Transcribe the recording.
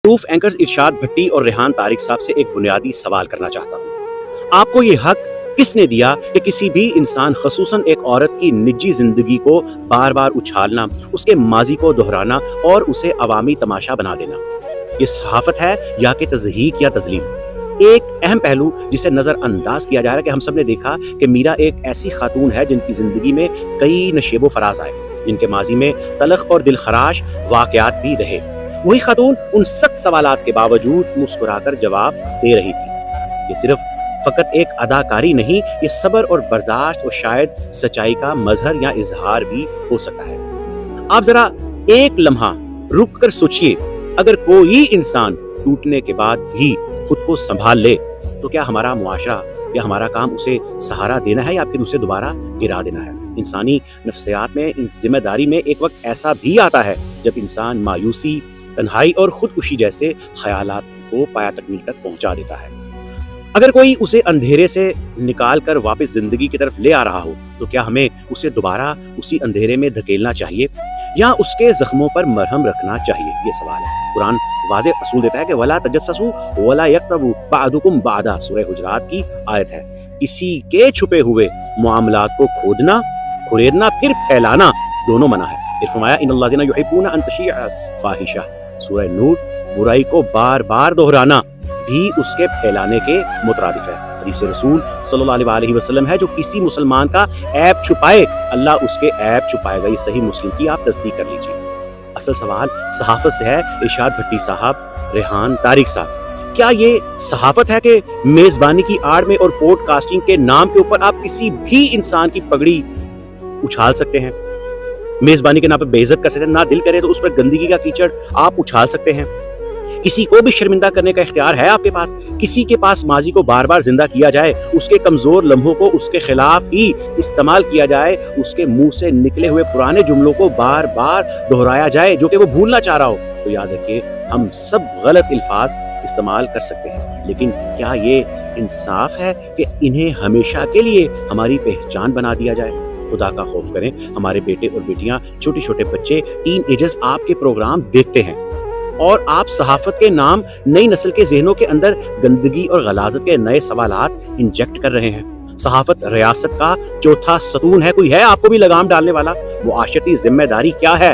Proof anchors इरशाद भट्टी और रेहान तारिक साहब से एक बुनियादी सवाल करना चाहता हूँ। आपको ये हक किसने दिया कि किसी भी इंसान, खसूसन एक औरत की निजी जिंदगी को बार बार उछालना, उसके माजी को दोहराना और उसे अवामी तमाशा बना देना? ये सहाफत है या कि तज़हीक या तज़लीम? एक अहम पहलू जिसे नज़रअंदाज किया जा रहा है कि हम सब ने देखा कि मीरा एक ऐसी खातून है जिनकी ज़िंदगी में कई नशेबो फराज आए, जिनके माजी में तलख और दिलखराश वाक़यात भी रहे। वही खातून उन सख्त सवालात के बावजूद मुस्कुराकर जवाब दे रही थी। ये सिर्फ फ़कत एक अदाकारी नहीं, ये सब्र और बर्दाश्त और शायद सच्चाई का मजहर या इजहार भी हो सकता है। आप ज़रा एक लम्हा रुक कर सोचिए, अगर कोई इंसान टूटने के बाद भी खुद को संभाल ले तो क्या हमारा मुआशरा या हमारा काम उसे सहारा देना है या फिर उसे दोबारा गिरा देना है? इंसानी नफ्सियात में, इस जिम्मेदारी में एक वक्त ऐसा भी आता है जब इंसान मायूसी, तन्हाई और खुदकुशी जैसे ख्यालात को पाया तकमील तक पहुंचा देता है। अगर कोई उसे अंधेरे से निकाल कर वापस जिंदगी की तरफ ले आ रहा हो तो क्या हमें उसे दोबारा उसी अंधेरे में धकेलना चाहिए या उसके जख्मों पर मरहम रखना चाहिए? ये सवाल है। कुरान वाज़ेह असूल देता है कि वला तजस्ससू वला यक्तबू बादुकुम बादा, सूरह हुजरात की आयत है। किसी के छुपे हुए मामलात को खोदना, खुरेदना फिर फैलाना दोनों मना है। फिर फरमाया इन्नल्लाज़ीना युहिब्बूना अन तशियअ फाहिशा, सूरह नूर, बुराई को बार बार दोहराना भी उसके फैलाने के मुतरादिफ है। हदीस रसूल सल्लल्लाहु अलैहि वसल्लम है, जो किसी मुसलमान का ऐब छुपाए अल्लाह उसके ऐब छुपाएगा। ये सही मुस्लिम की आप तस्दीक कर लीजिए। असल सवाल सहाफत से है। इरशाद भट्टी साहब, रेहान तारिक साहब, क्या ये सहाफत है कि मेजबानी की आड़ में और पॉडकास्टिंग के नाम के ऊपर आप किसी भी इंसान की पगड़ी उछाल सकते हैं? मेजबानी के नाम पर बेइज्जत कर सकते हैं, ना दिल करे तो उस पर गंदगी का कीचड़ आप उछाल सकते हैं। किसी को भी शर्मिंदा करने का इख्तियार है आपके पास। किसी के पास माजी को बार बार जिंदा किया जाए, उसके कमजोर लम्हों को उसके खिलाफ ही इस्तेमाल किया जाए, उसके मुंह से निकले हुए पुराने जुमलों को बार बार दोहराया जाए जो कि वो भूलना चाह रहा हो, तो याद रखिए हम सब गलत अल्फाज इस्तेमाल कर सकते हैं। लेकिन क्या ये इंसाफ है कि इन्हें हमेशा के लिए हमारी पहचान बना दिया जाए? खुदा का खौफ करें। हमारे बेटे और बेटियां, छोटे छोटे बच्चे, टीन एजर्स आपके प्रोग्राम देखते हैं और आप सहाफत के नाम नई नस्ल के ज़हनों के अंदर गंदगी और गलाजत के नए सवालात इंजेक्ट कर रहे हैं। सहाफत रियासत का चौथा सतून है। कोई है आपको भी लगाम डालने वाला? मुआशरती जिम्मेदारी क्या है?